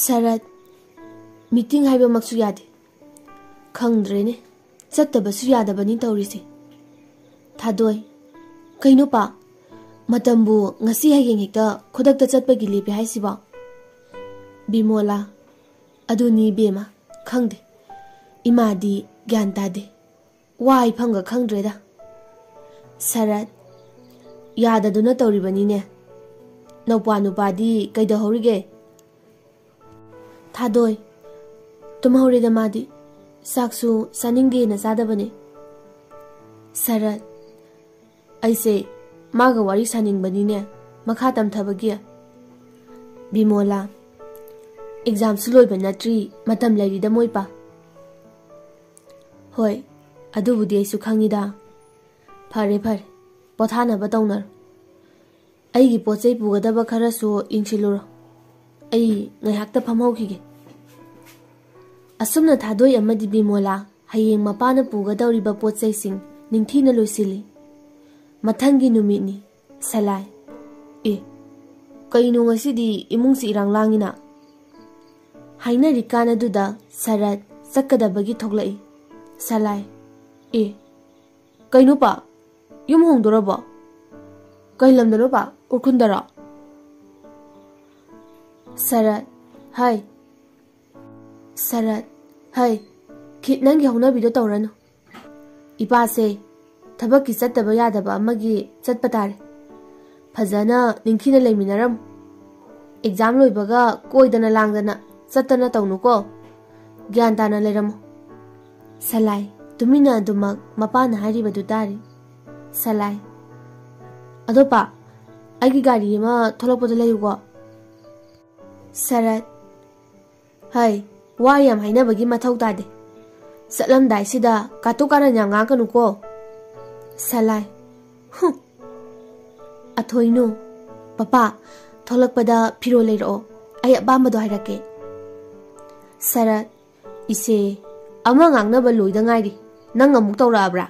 ꯁꯔꯠ meeting ꯍꯥꯏꯕꯃꯛꯁꯨ ꯌꯥꯗꯦ ꯈꯪꯗ꯭ꯔꯦꯅꯦ ꯆꯠꯇꯕꯁꯨ ꯌꯥꯗꯕꯅꯤ ꯇꯧꯔꯤꯁꯦ ꯊꯥꯗꯣꯏ ꯀꯩꯅꯣ ꯄꯥ ꯃꯇꯝꯕꯨ ꯉꯁꯤ ꯍꯌꯦꯡ ꯍꯦꯛꯇ ꯈꯨꯗꯛꯇ ꯆꯠꯄꯒꯤ ꯂꯦꯞꯄꯦ ꯍꯥꯏꯁꯤꯕꯣ ꯕꯤꯃꯣꯂꯥ ꯑꯗꯨꯅꯤ ꯕꯦꯝꯃ ꯈꯪꯗꯦ ꯏꯃꯥꯗꯤ ꯒ꯭ꯌꯥꯟ ꯇꯥꯗꯦ ꯋꯥ ꯍꯥꯏꯐꯝꯒ ꯈꯪꯗ꯭ꯔꯦꯗ ꯁꯔꯠ ꯌꯥꯗꯗꯨꯅ ꯇꯧꯔꯤꯕꯅꯤꯅꯦ ꯅꯧꯄꯥ ꯅꯨꯄꯥꯗꯤ ꯀꯩꯗꯧꯍꯧꯔꯤꯒꯦ ꯊꯥꯗꯣꯏ ꯇꯨꯝꯍꯧꯔꯦꯗ ꯃꯥꯗꯤ ꯆꯥꯛꯁꯨ ꯆꯥꯅꯤꯡꯗꯦꯅ ꯆꯥꯗꯕꯅꯦ ꯁꯔꯠ ꯑꯩꯁꯦ 마가 와리 사닝ꯕꯅꯤꯅꯦ ꯃꯈꯥ ꯇꯝꯊꯕꯒꯤ ꯕꯤꯃꯣꯂꯥ ꯑꯦꯛꯖꯥꯝꯁꯨ ꯂꯣꯏꯕ ꯅꯠꯇ꯭ꯔꯤ ꯃꯇꯝ ꯂꯩꯔꯤꯗ ꯃꯣꯏꯄꯥ ꯍꯣꯏ ꯑꯗꯨꯕꯨꯗꯤ ꯑꯩꯁꯨ ꯈꯪꯉꯤꯗ ꯐꯔꯦ ꯐꯔꯦ ꯄꯣꯊꯥꯅꯕ ꯇꯧꯅꯔꯣ ꯑꯩꯒꯤ ꯄꯣꯠꯆꯩ ꯄꯨꯒꯗꯕ ꯈꯔꯁꯨ ꯏꯟꯁꯤꯜꯂꯨꯔꯣ ꯑꯩ ꯉꯥꯏꯍꯥꯛꯇ ꯐꯝꯍꯧꯈꯤꯒꯦ ꯑꯁꯨꯝꯅ ꯊꯥꯗꯣꯏ ꯑꯃꯗꯤ ꯕꯤꯃꯣꯂꯥ ꯍꯌꯦꯡ ꯃꯄꯥꯅ ꯄꯨꯒꯗꯧꯔꯤꯕ ꯄꯣꯠꯆꯩꯁꯤꯡ ꯅꯤꯡꯊꯤꯅ ꯂꯣꯏꯁꯤꯜꯂꯤ ꯃꯊꯪꯒꯤ ꯅꯨꯃꯤꯠꯅꯤ ꯁꯂꯥꯏ ꯀꯩꯅꯣ ꯉꯁꯤꯗꯤ ꯏꯃꯨꯡꯁꯤ ꯏꯔꯥꯡ ꯂꯥꯡꯉꯤꯅ ꯍꯥꯏꯅꯔꯤꯀꯥꯟ ꯑꯗꯨꯗ ꯁꯔꯠ ꯆꯠꯀꯗꯕꯒꯤ ꯊꯣꯛꯂꯛꯏ ꯁꯂꯥꯏ ꯀꯩꯅꯣ ꯄꯥ ꯌꯨꯝ ꯍꯣꯡꯗꯣꯔꯕꯣ ꯀꯩ ꯂꯝꯗꯅꯣ ꯄꯥ ꯎꯈ꯭ꯔꯨꯜꯗꯔꯣ ꯁꯔꯠ ꯍꯥꯏ ꯁꯔꯠ ꯍꯥꯏ ꯈꯤꯠ ꯅꯪꯒꯤ ꯍꯧꯅꯕꯤꯗꯣ ꯇꯧꯔꯅꯨ ꯏꯄꯥꯁꯦ ꯊꯕꯛꯀꯤ ꯆꯠꯇꯕ ꯌꯥꯗꯕ ꯑꯃꯒꯤ ꯆꯠꯄ ꯇꯥꯔꯦ ꯐꯖꯅ ꯅꯤꯡꯊꯤꯅ ꯂꯩꯃꯤꯟꯅꯔꯝꯃꯨ ꯑꯦꯛꯖꯥꯝ ꯂꯣꯏꯕꯒ ꯀꯣꯏꯗꯅ ꯂꯥꯡꯗꯅ ꯆꯠꯇꯅ ꯇꯧꯅꯨꯀꯣ ꯒ꯭ꯌꯥꯟ ꯇꯥꯅ ꯂꯩꯔꯝꯃꯨ ꯁꯂꯥꯏ ꯇꯨꯃꯤꯟꯅ ꯑꯗꯨꯃꯛ ꯃꯄꯥꯅ ꯍꯥꯏꯔꯤꯕꯗꯨ ꯇꯥꯔꯤ ꯁꯂꯥꯏ ꯑꯗꯣ ꯄꯥ ꯑꯩꯒꯤ ꯒꯥꯔꯤ ꯑꯃ ꯊꯣꯛꯂꯛꯄꯗ ꯂꯩꯌꯨꯀꯣ ꯁꯔꯠ ꯍꯥꯏ ꯋꯥ ꯌꯥꯝ ꯍꯥꯏꯅꯕꯒꯤ ꯃꯊꯧ ꯇꯥꯗꯦ ꯆꯠꯂꯝꯗꯥꯏꯁꯤꯗ ꯀꯥꯇꯨ ꯀꯥꯔꯟ ꯌꯥꯝ ꯉꯥꯡꯀꯅꯨꯀꯣ ꯁꯂꯥꯏ ꯑꯊꯣꯏꯅꯨ ꯄꯄꯥ ꯊꯣꯛꯂꯛꯄꯗ ꯐꯤꯔꯣꯜ ꯂꯩꯔꯛꯑꯣ ꯑꯩ ꯑꯄꯥꯝꯕꯗꯣ ꯍꯥꯏꯔꯛꯀꯦ ꯁꯔꯠ 이세 ꯑꯃ ꯉꯥꯡꯅꯕ ꯂꯣꯏꯗ ꯉꯥꯏꯔꯤ ꯅꯪ ꯑꯃꯨꯛ ꯇꯧꯔꯛꯑꯕ꯭ꯔꯥ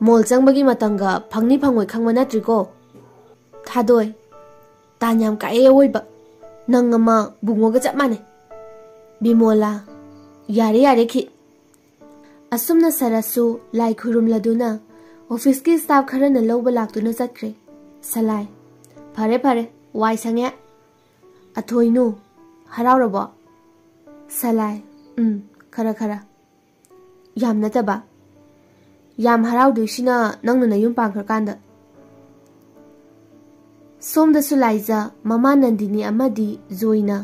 ꯃꯣꯜ ꯆꯪꯕꯒꯤ ꯃꯇꯝꯒ ꯐꯪꯅꯤ ꯐꯪꯉꯣꯏ ꯈꯪꯕ ꯅꯠꯇ꯭ꯔꯤꯀꯣ ꯊꯥꯗꯣꯏ ꯇꯥꯟ ꯌꯥꯝ ꯀꯥꯏꯑꯦ ꯑꯋꯣꯏꯕ ꯅꯪ ꯑꯃ ꯕꯨꯡꯉꯣꯒ ꯆꯞ ꯃꯥꯟꯅꯩ ꯕꯤꯃꯣꯂꯥ ꯌꯥꯔꯦ ꯌꯥꯔꯦ ꯈꯤꯠ ꯑꯁꯨꯝꯅ ꯁꯔꯠꯁꯨ ꯂꯥꯏ ꯈꯨꯔꯨꯝꯂꯗꯨꯅ ꯑꯣꯐꯤꯁꯀꯤ ꯁ꯭ꯇꯥꯐ ꯈꯔꯅ ꯂꯧꯕ ꯂꯥꯛꯇꯨꯅ ꯆꯠꯈ꯭ꯔꯦ ꯁꯂꯥꯏ ꯐꯔꯦ ꯐꯔꯦ ꯋꯥꯏ ꯁꯪꯉꯦ ꯑꯊꯣꯏꯅꯨ ꯍꯔꯥꯎꯔꯕꯣ ꯁꯂꯥꯏ ꯈꯔ ꯈꯔ ꯌꯥꯝ ꯅꯠꯇꯕ ꯌꯥꯝ ꯍꯔꯥꯎꯗꯣꯏꯁꯤꯅ ꯅꯪꯅ ꯅꯌꯨꯝ ꯄꯥꯟꯈ꯭ꯔꯀꯥꯟꯗ ꯁꯣꯝꯗꯁꯨ ꯂꯥꯏꯖ ꯃꯃꯥ ꯅꯟꯗꯤꯅꯤ ꯑꯃꯗꯤ ꯖꯣꯏꯅ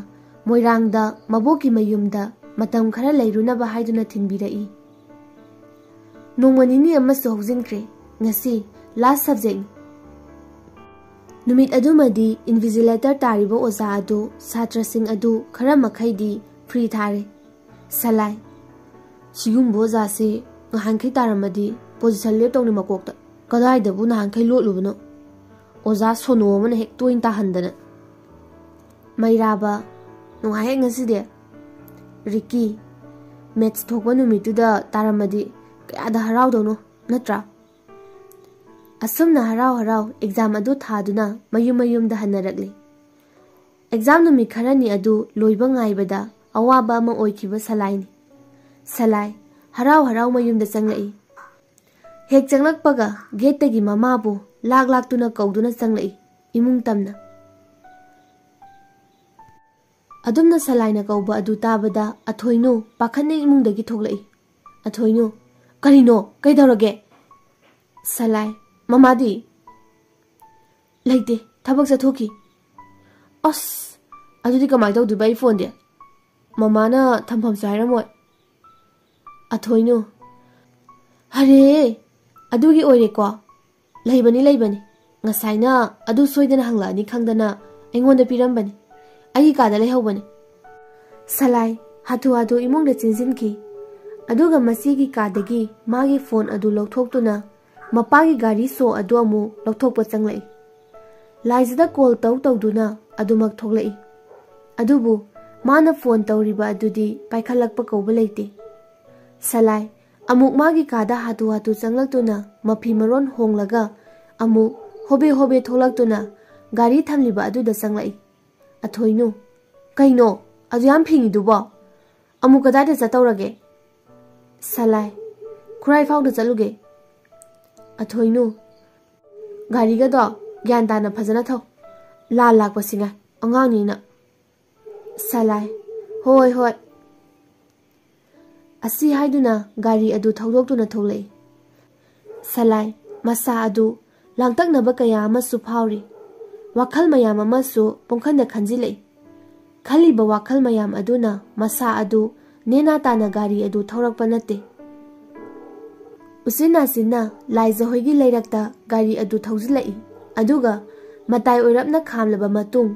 ꯃꯣꯏꯔꯥꯡꯗ ꯃꯕꯣꯛꯀꯤ ꯃꯌꯨꯝꯗ ꯃꯇꯝ ꯈꯔ ꯂꯩꯔꯨꯅꯕ ꯍꯥꯏꯗꯨꯅ ꯊꯤꯟꯕꯤꯔꯛꯏ ꯅꯣꯡꯃ ꯅꯤꯅꯤ ꯑꯃꯁꯨ ꯍꯧꯖꯤꯟꯈ꯭ꯔꯦ ꯉꯁꯤ ꯂꯥꯁ ꯁꯕꯖꯦꯛꯅꯤ ꯅꯨꯃꯤꯠ ꯑꯗꯨꯃꯗꯤ ꯏꯟꯚꯤꯖꯤꯂꯦꯇꯔ ꯇꯥꯔꯤꯕ ꯑꯣꯖꯥ ꯑꯗꯨ ꯁꯥꯇ꯭ꯔꯁꯤꯡ ꯑꯗꯨ ꯈꯔ ꯃꯈꯩꯗꯤ ꯐ꯭ꯔꯤ ꯊꯥꯔꯦ ꯁꯂꯥꯏ ꯁꯤꯒꯨꯝꯕ ꯑꯣꯖꯥꯁꯦ ꯅꯍꯥꯟꯈꯩ ꯇꯥꯔꯝꯃꯗꯤ ꯄꯣꯖꯤꯁꯟ ꯂꯦꯞꯇꯧꯅꯤ ꯃꯀꯣꯛꯇ ꯀꯗꯥꯏꯗꯕꯨ ꯅꯍꯥꯟꯈꯩ ꯂꯣꯠꯂꯨꯕꯅꯣ ꯑꯣꯖꯥ ꯁꯣꯅꯣ ꯑꯃꯅ ꯍꯦꯛ ꯇꯣꯏꯅ ꯇꯥꯍꯟꯗꯅ ꯃꯩꯔꯥꯕ ꯅꯨꯡꯉꯥꯏꯍꯦ ꯉꯁꯤꯗꯤ ꯔꯤꯀꯤ ꯃꯦꯠꯁ ꯊꯣꯛꯄ ꯅꯨꯃꯤꯠꯇꯨꯗ ꯇꯥꯔꯝꯃꯗꯤ ꯀꯌꯥꯗ ꯍꯔꯥꯎꯗꯧꯅꯣ ꯅꯠꯇ꯭ꯔꯥ ꯑꯁꯨꯝꯅ ꯍꯔꯥꯎ ꯍꯔꯥꯎ ꯑꯦꯛꯖꯥꯝ ꯑꯗꯨ ꯊꯥꯗꯨꯅ ꯃꯌꯨꯝ ꯃꯌꯨꯝꯗ ꯍꯟꯅꯔꯛꯂꯤ ꯑꯦꯛꯖꯥꯝ ꯅꯨꯃꯤꯠ ꯈꯔꯅꯤ ꯑꯗꯨ ꯂꯣꯏꯕ ꯉꯥꯏꯕꯗ ꯑꯋꯥꯕ ꯑꯃ ꯑꯣꯏꯈꯤꯕ ꯁꯂꯥꯏꯅꯤ ꯁꯂꯥꯏ ꯍꯔꯥꯎ ꯍꯔꯥꯎ ꯃꯌꯨꯝꯗ ꯆꯪꯂꯛꯏ ꯍꯦꯛ ꯆꯪꯂꯛꯄꯒ ꯒꯦꯠꯇꯒꯤ ꯃꯃꯥꯕꯨ ꯂꯥꯛ ꯂꯥꯛꯇꯨꯅ ꯀꯧꯗꯨꯅ ꯆꯪꯂꯛꯏ ꯏꯃꯨꯡ ꯇꯝꯅ ꯑꯗꯨꯝꯅ ꯁꯂꯥꯏꯅ ꯀꯧꯕ ꯑꯗꯨ ꯇꯥꯕꯗ ꯑꯊꯣꯏꯅꯨ ꯄꯥꯈꯠꯅ ꯏꯃꯨꯡꯗꯒꯤ ꯊꯣꯛꯂꯛꯏ ꯑꯊꯣꯏꯅꯨ ꯀꯔꯤꯅꯣ ꯀꯩꯗꯧꯔꯒꯦ ꯁꯂꯥꯏ ꯃꯃꯥꯗꯤ ꯂꯩꯇꯦ ꯊꯕꯛ ꯆꯠꯊꯣꯛꯈꯤ ꯑꯁ ꯑꯗꯨꯗꯤ ꯀꯃꯥꯏ ꯇꯧꯗꯣꯏꯕ ꯑꯩ ꯐꯣꯟꯗꯤ ꯃꯃꯥꯅ ꯊꯝꯐꯝꯁꯨ ꯍꯥꯏꯔꯝꯃꯣꯏ ꯑꯊꯣꯏꯅꯨ ꯍꯔꯦ ꯑꯗꯨꯒꯤ ꯑꯣꯏꯔꯦꯀꯣ ꯂꯩꯕꯅꯤ ꯂꯩꯕꯅꯤ ꯉꯁꯥꯏꯅ ꯑꯗꯨ ꯁꯣꯏꯗꯅ ꯍꯪꯂꯛꯑꯅꯤ ꯈꯪꯗꯅ ꯑꯩꯉꯣꯟꯗ ꯄꯤꯔꯝꯕꯅꯤ ꯑꯩꯒꯤ ꯀꯥꯗ ꯂꯩꯍꯧꯕꯅꯤ ꯁꯂꯥꯏ ꯍꯥꯊꯨ ꯍꯥꯊꯨ ꯏꯃꯨꯡꯗ ꯆꯦꯟꯁꯤꯟꯈꯤ ꯑꯗꯨꯒ ꯃꯁꯤꯒꯤ ꯀꯥꯗꯒꯤ ꯃꯥꯒꯤ ꯐꯣꯟ ꯑꯗꯨ ꯂꯧꯊꯣꯛꯇꯨꯅ ꯃꯄꯥꯒꯤ ꯒꯥꯔꯤ ꯁꯣ ꯑꯗꯨ ꯑꯃꯨꯛ ꯂꯧꯊꯣꯛꯄ ꯆꯪꯂꯛꯏ ꯂꯥꯏꯖꯗ ꯀꯣꯜ ꯇꯧꯗꯨꯅ ꯑꯗꯨꯃꯛ ꯊꯣꯛꯂꯛꯏ ꯑꯗꯨꯕꯨ ꯃꯥꯅ ꯐꯣꯟ ꯇꯧꯔꯤꯕ ꯑꯗꯨꯗꯤ ꯄꯥꯏꯈꯠꯂꯛꯄ ꯀꯧꯕ ꯂꯩꯇꯦ ꯁꯂꯥꯏ ꯑꯃꯨꯛ ꯃꯥꯒꯤ ꯀꯥꯗ ꯍꯥꯊꯨ ꯍꯥꯊꯨ ꯆꯪꯂꯛꯇꯨꯅ ꯃꯐꯤ ꯃꯔꯣꯟ ꯍꯣꯡꯂꯒ ꯑꯃꯨꯛ ꯍꯣꯕꯦ ꯍꯣꯕꯦ ꯊꯣꯛꯂꯛꯇꯨꯅ ꯒꯥꯔꯤ ꯊꯝꯂꯤꯕ ꯑꯗꯨꯗ ꯆꯪꯂꯛꯏ ꯑꯊꯣꯏꯅꯨ ꯀꯩꯅꯣ ꯑꯗꯨ ꯌꯥꯝ ꯐꯤꯡꯉꯤꯗꯨꯕꯣ ꯑꯃꯨꯛ ꯀꯗꯥꯏꯗ ꯆꯠꯇꯧꯔꯒꯦ ꯁꯂꯥꯏ ꯈꯨꯔꯥꯏ ꯐꯥꯎꯗ ꯆꯠꯂꯨꯒꯦ ꯑꯊꯣꯏꯅꯨ ꯒꯥꯔꯤꯒꯗꯣ ꯒ꯭ꯌꯥꯟ ꯇꯥꯅ ꯐꯖꯅ ꯊꯧ ꯂꯥꯜ ꯂꯥꯛꯄꯁꯤꯉꯥꯏ ꯑꯉꯥꯡꯅꯤꯅ ꯁꯂꯥꯏ ꯍꯣꯏ ꯍꯣꯏ ꯑꯁꯤ ꯍꯥꯏꯗꯨꯅ ꯒꯥꯔꯤ ꯑꯗꯨ ꯊꯧꯗꯣꯛꯇꯨꯅ ꯊꯣꯛꯂꯛꯏ ꯁꯂꯥꯏ ꯃꯁꯥ ꯑꯗꯨ ꯂꯥꯡꯇꯛꯅꯕ ꯀꯌꯥ ꯑꯃꯁꯨ ꯐꯥꯎꯔꯤ ꯋꯥꯈꯜ ꯃꯌꯥꯝ ꯑꯃꯁꯨ ꯄꯨꯡꯈꯟꯗ ꯈꯟꯖꯤꯜꯂꯛꯏ ꯈꯜꯂꯤꯕ ꯋꯥꯈꯜ ꯃꯌꯥꯝ ꯑꯗꯨꯅ ꯃꯁꯥ ꯑꯗꯨ ꯅꯦꯅꯥ ꯇꯥꯅ ꯒꯥꯔꯤ ꯑꯗꯨ ꯊꯧꯔꯛꯄ ꯅꯠꯇꯦ ꯎꯆꯤꯟ ꯅꯥꯆꯤꯟꯅ ꯂꯥꯏꯖꯍꯣꯏꯒꯤ ꯂꯩꯔꯛꯇ ꯒꯥꯔꯤ ꯑꯗꯨ ꯊꯧꯖꯤꯜꯂꯛꯏ ꯑꯗꯨꯒ ꯃꯇꯥꯏ ꯑꯣꯏꯔꯞꯅ ꯈꯥꯝꯂꯕ ꯃꯇꯨꯡ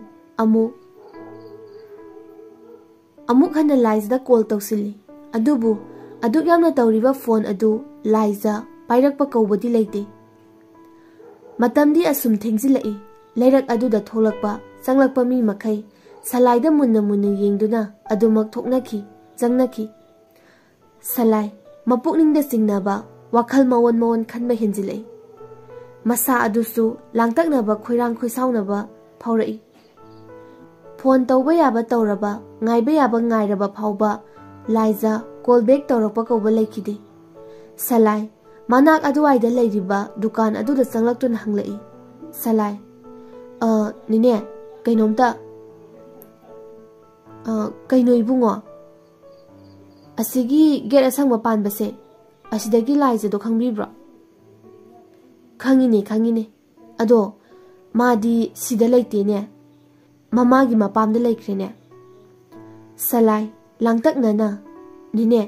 ꯑꯃꯨꯛ ꯍꯟꯅ ꯂꯥꯏꯖꯗ ꯀꯣꯜ ꯇꯧꯁꯤꯜꯂꯤ ꯑꯗꯨꯕꯨ ꯑꯗꯨꯛ ꯌꯥꯝꯅ ꯇꯧꯔꯤꯕ ꯐꯣꯟ ꯑꯗꯨ ꯂꯥꯏꯖ ꯄꯥꯏꯔꯛꯄ ꯀꯧꯕꯗꯤ ꯂꯩꯇꯦ ꯃꯇꯝꯗꯤ ꯑꯁꯨꯝ ꯊꯦꯡꯖꯤꯜꯂꯛꯏ ꯂꯩꯔꯛ ꯑꯗꯨꯗ ꯊꯣꯛꯂꯛꯄ ꯆꯪꯂꯛꯄ ꯃꯤ ꯃꯈꯩ ꯁꯂꯥꯏꯗ ꯃꯨꯟꯅ ꯃꯨꯟꯅ ꯌꯦꯡꯗꯨꯅ ꯑꯗꯨꯃꯛ ꯊꯣꯛꯅꯈꯤ ꯆꯪꯅꯈꯤ ꯁꯂꯥꯏ ꯃꯄꯨꯛꯅꯤꯡꯗ ꯆꯤꯡꯅꯕ ꯋꯥꯈꯜ ꯃꯑꯣꯟ ꯃꯑꯣꯟ ꯈꯟꯕ ꯍꯦꯟꯖꯤꯜꯂꯛꯏ ꯃꯁꯥ ꯑꯗꯨꯁꯨ ꯂꯥꯡꯇꯛꯅꯕ ꯈꯣꯏꯔꯥꯡ ꯈꯣꯏꯁꯥꯎꯅꯕ ꯐꯥꯎꯔꯛꯏ ꯐꯣꯟ ꯇꯧꯕ ꯌꯥꯕ ꯇꯧꯔꯕ ꯉꯥꯏꯕ ꯌꯥꯕ ꯉꯥꯏꯔꯕ ꯐꯥꯎꯕ ꯂꯥꯏꯖ ꯀꯣꯜ ꯕꯦꯛ ꯇꯧꯔꯛꯄ ꯀꯧꯕ ꯂꯩꯈꯤꯗꯦ ꯁꯂꯥꯏ ꯃꯅꯥꯛ ꯑꯗꯨꯋꯥꯏꯗ ꯂꯩꯔꯤꯕ ꯗꯨꯀꯥꯟ ꯑꯗꯨꯗ ꯆꯪꯂꯛꯇꯨꯅ ꯍꯪꯂꯛꯏ ꯁꯂꯥꯏ ꯅꯤꯅꯦ ꯀꯩꯅꯣꯝꯇ ꯀꯩꯅꯣ ꯏꯕꯨꯡꯉꯣ ꯑꯁꯤꯒꯤ ꯒꯦꯠ ꯑꯁꯪꯕ ꯄꯥꯟꯕꯁꯦ ꯑꯁꯤꯗꯒꯤ ꯂꯥꯏꯖꯗꯣ ꯈꯪꯕꯤꯕ꯭ꯔꯣ ꯈꯪꯉꯤꯅꯦ ꯈꯪꯉꯤꯅꯦ ꯑꯗꯣ ꯃꯥꯗꯤ ꯁꯤꯗ ꯂꯩꯇꯦꯅꯦ ꯃꯃꯥꯒꯤ ꯃꯄꯥꯝꯗ ꯂꯩꯈ꯭ꯔꯦꯅꯦ ꯁꯂꯥꯏ ꯂꯥꯡꯇꯛꯅꯅ ꯅꯤꯅꯦ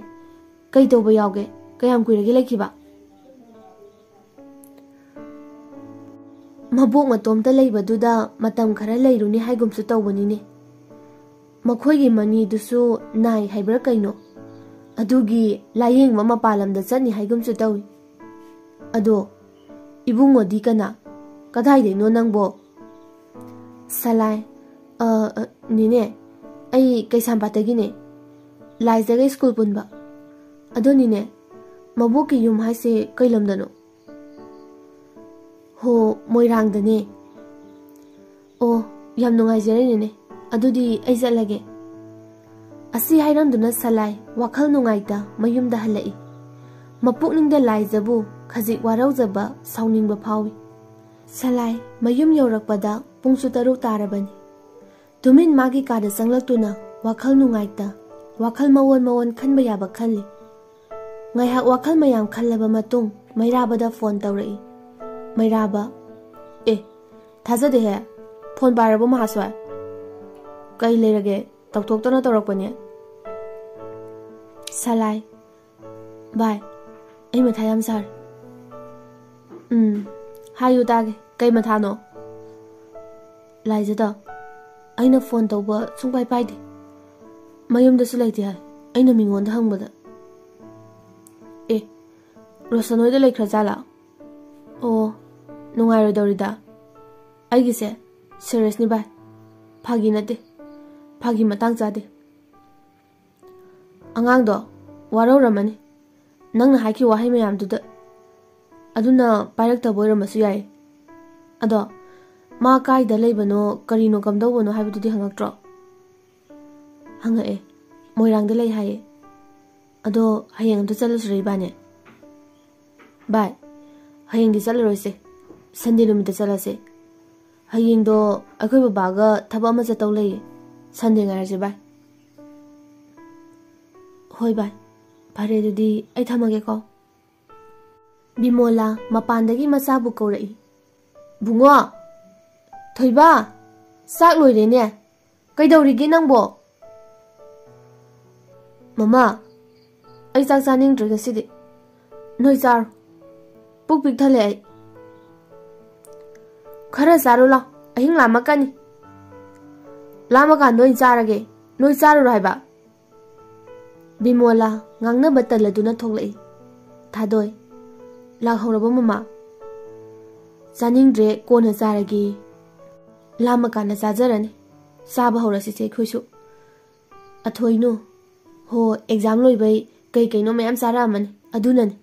ꯀꯩ ꯇꯧꯕ ꯌꯥꯎꯒꯦ ꯀꯌꯥꯝ ꯀꯨꯏꯔꯒꯦ ꯂꯩꯈꯤꯕ ꯃꯕꯣꯛ ꯃꯇꯣꯝꯇ ꯂꯩꯕꯗꯨꯗ ꯃꯇꯝ ꯈꯔ ꯂꯩꯔꯨꯅꯤ ꯍꯥꯏꯒꯨꯝꯁꯨ ꯇꯧꯕꯅꯤꯅꯦ ꯃꯈꯣꯏꯒꯤ ꯃꯅꯤꯗꯨꯁꯨ ꯅꯥꯏ ꯍꯥꯏꯕ꯭ꯔꯥ ꯀꯩꯅꯣ ꯑꯗꯨꯒꯤ ꯂꯥꯌꯦꯡꯕ ꯃꯄꯥꯟ ꯂꯝꯗ ꯆꯠꯅꯤ ꯍꯥꯏꯒꯨꯝꯁꯨ ꯇꯧꯏ ꯑꯗꯣ ꯏꯕꯨꯡꯉꯣꯗꯤ ꯀꯅꯥ ꯀꯗꯥꯏꯗꯩꯅꯣ ꯅꯪꯕꯣ ꯁꯂꯥꯏ ꯅꯤꯅꯦ ꯑꯩ ꯀꯩꯁꯥꯝꯄꯥꯠꯇꯒꯤꯅꯦ ꯂꯥꯏꯖꯒ ꯁ꯭ꯀꯨꯜ ꯄꯨꯟꯕ ꯑꯗꯣ ꯅꯤꯅꯦ ꯃꯕꯣꯛꯀꯤ ꯌꯨꯝ ꯍꯥꯏꯁꯦ ꯀꯩ ꯂꯝꯗꯅꯣ ꯍꯣ ꯃꯣꯏꯔꯥꯡꯗꯅꯦ ꯑꯣ ꯌꯥꯝ ꯅꯨꯡꯉꯥꯏꯖꯔꯦ ꯅꯤꯅꯦ ꯑꯗꯨꯗꯤ ꯑꯩ ꯆꯠꯂꯒꯦ ꯑꯁꯤ ꯍꯥꯏꯔꯝꯗꯨꯅ ꯁꯂꯥꯏ ꯋꯥꯈꯜ ꯅꯨꯡꯉꯥꯏꯇ ꯃꯌꯨꯝꯗ ꯍꯜꯂꯛꯏ ꯃꯄꯨꯛꯅꯤꯡꯗ ꯂꯥꯏꯖꯕꯨ ꯈꯖꯤꯛ ꯋꯥꯔꯧꯖꯕ ꯁꯥꯎꯅꯤꯡꯕ ꯐꯥꯎꯏ ꯁꯂꯥꯏ ꯃꯌꯨꯝ ꯌꯧꯔꯛꯄꯗ ꯄꯨꯡꯁꯨ 6 ꯇꯥꯔꯕꯅꯤ ꯇꯨꯃꯤꯟ ꯃꯥꯒꯤ ꯀꯥꯗ ꯆꯪꯂꯛꯇꯨꯅ ꯋꯥꯈꯜ ꯅꯨꯡꯉꯥꯏꯇ ꯋꯥꯈꯜ ꯃꯑꯣꯟ ꯃꯑꯣꯟ ꯈꯟꯕ ꯌꯥꯕ ꯈꯜꯂꯤ ꯉꯥꯏꯍꯥꯛ ꯋꯥꯈꯜ ꯃꯌꯥꯝ ꯈꯜꯂꯕ ꯃꯇꯨꯡ ꯃꯩꯔꯥꯕꯗ ꯐꯣꯟ ꯇꯧꯔꯛꯏ ꯃꯩꯔꯥꯕ ꯊꯥꯖꯗꯦꯍꯦ ꯐꯣꯟ ꯄꯥꯏꯔꯕꯣ ꯃꯍꯥꯁ꯭ꯋꯥꯏ ꯀꯩ ꯂꯩꯔꯒꯦ ꯇꯧꯊꯣꯛꯇꯅ ꯇꯧꯔꯛꯄꯅꯦ ꯁꯂꯥꯏ ꯚꯥꯏ ꯑꯩ ꯃꯊꯥ ꯌꯥꯝ ꯁꯥꯔꯦ ꯍꯥꯏꯌꯨ ꯇꯥꯒꯦ ꯀꯩ ꯃꯊꯥꯅꯣ ꯂꯥꯏꯖꯗ ꯑꯩꯅ ꯐꯣꯟ ꯇꯧꯕ ꯁꯨꯡꯄꯥꯏ ꯄꯥꯏꯗꯦ ꯃꯌꯨꯝꯗꯁꯨ ꯂꯩꯇꯦ ꯍꯥꯏ ꯑꯩꯅ ꯃꯤꯉꯣꯟꯗ ꯍꯪꯕꯗ ꯔꯣꯁꯟ ꯍꯣꯏꯗ ꯂꯩꯈ꯭ꯔ ꯖꯥꯠꯂꯥ ꯑꯣ ꯅꯨꯡꯉꯥꯏꯔꯣꯏꯗꯧꯔꯤꯗ ꯑꯩꯒꯤꯁꯦ ꯁꯤꯔꯤꯌꯁꯅꯤ ꯚꯥꯏ ꯐꯥꯒꯤ ꯅꯠꯇꯦ ꯐꯥꯒꯤ ꯃꯇꯥꯡ ꯆꯥꯗꯦ ꯑꯉꯥꯡꯗꯣ ꯋꯥꯔꯧꯔꯝꯃꯅꯤ ꯅꯪꯅ ꯍꯥꯏꯈꯤ ꯋꯥꯍꯩ ꯃꯌꯥꯝꯗꯨꯗ ꯑꯗꯨꯅ ꯄꯥꯏꯔꯛꯇꯕ ꯑꯣꯏꯔꯝꯕꯁꯨ ꯌꯥꯏ ꯑꯗꯣ ꯃꯥ ꯀꯥꯏꯗ ꯂꯩꯕꯅꯣ ꯀꯔꯤꯅꯣ ꯀꯝꯗꯧꯕꯅꯣ ꯍꯥꯏꯕꯗꯨꯗꯤ ꯍꯪꯉꯛꯇ꯭ꯔꯣ ꯍꯪꯉꯛꯑꯦ ꯃꯣꯏꯔꯥꯡꯗ ꯂꯩ ꯍꯥꯏꯌꯦ ꯑꯗꯣ ꯍꯌꯦꯡ ꯑꯝꯇ ꯆꯠꯂꯨꯁꯤꯔ ꯏꯕꯥꯅꯤ ꯚꯥꯏ ꯍꯌꯦꯡꯗꯤ ꯆꯠꯂꯔꯣꯏꯁꯦ ꯁꯟꯗꯦ ꯅꯨꯃꯤꯠꯇ ꯆꯠꯂꯁꯦ ꯍꯌꯦꯡꯗꯣ ꯑꯩꯈꯣꯏ ꯕꯕꯥꯒ ꯊꯕꯛ ꯑꯃ ꯆꯠꯇꯧ ꯂꯩꯌꯦ ꯁꯟꯗꯦ ꯉꯥꯏꯔꯁꯦ ꯚꯥꯏ ꯍꯣꯏ ꯚꯥꯏ ꯐꯔꯦ ꯑꯗꯨꯗꯤ ꯑꯩ ꯊꯝꯃꯒꯦꯀꯣ ꯕꯤꯃꯣꯂꯥ ꯃꯄꯥꯟꯗꯒꯤ ꯃꯆꯥꯕꯨ ꯀꯧꯔꯛꯏ ꯕꯨꯡꯉꯣ ꯊꯣꯏꯕ ꯆꯥꯛ ꯂꯣꯏꯔꯦꯅꯦ ꯀꯩꯗꯧꯔꯤꯒꯦ ꯅꯪꯕꯣ ꯃꯃꯥ ꯑꯩ ꯆꯥꯛ ꯆꯥꯅꯤꯡꯗ꯭ꯔꯦ ꯉꯁꯤꯗꯤ ꯅꯣꯏ ꯆꯥꯔꯣ ꯄꯨꯛ ꯄꯤꯛ ꯊꯜꯂꯦ ꯑꯩ ꯈꯔ ꯆꯥꯔꯨ ꯂꯥꯎ ꯑꯍꯤꯡ ꯂꯥꯝꯃꯛꯀꯅꯤ ꯂꯥꯝꯃꯀꯥꯟꯗ ꯑꯣꯏꯅ ꯆꯥꯔꯒꯦ ꯅꯣꯏ ꯆꯥꯔꯨꯔꯣ ꯍꯥꯏꯕ ꯕꯤꯃꯣꯂꯥ ꯉꯥꯡꯅꯕ ꯇꯜꯂꯗꯨꯅ ꯊꯣꯛꯂꯛꯏ ꯊꯥꯗꯣꯏ ꯂꯥꯛꯍꯧꯔꯕ ꯃꯃꯥ ꯆꯥꯅꯤꯡꯗ꯭ꯔꯦ ꯀꯣꯟꯅ ꯆꯥꯔꯒꯦ ꯂꯥꯝꯃꯀꯥꯟꯗ ꯆꯥꯖꯔꯅꯤ ꯆꯥꯕ ꯍꯧꯔꯁꯤꯁꯦ ꯑꯩꯈꯣꯏꯁꯨ ꯑꯊꯣꯏꯅꯨ ꯍꯣ ꯑꯦꯛꯖꯥꯝ ꯂꯣꯏꯕꯩ ꯀꯩꯅꯣ ꯃꯌꯥꯝ ꯆꯥꯔꯛꯑꯝꯃꯅꯤ ꯑꯗꯨꯅꯅꯤ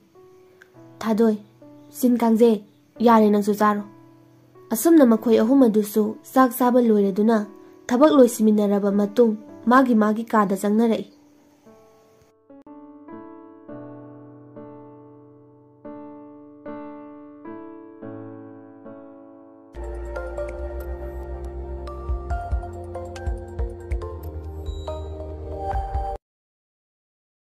ꯊꯥꯗꯣꯏ ꯆꯤꯟ ꯀꯥꯡꯖꯩ ꯌꯥꯔꯦ ꯅꯪꯁꯨ ꯆꯥꯔꯣ ꯑꯁꯨꯝꯅ ꯃꯈꯣꯏ ꯑꯍꯨꯝ ꯑꯗꯨꯁꯨ ꯆꯥꯛ ꯆꯥꯕ ꯂꯣꯏꯔꯗꯨꯅ ꯊꯕꯛ ꯂꯣꯏꯁꯤꯟꯃꯤꯟꯅꯔꯕ ꯃꯇꯨꯡ मागी कादा चंगनरई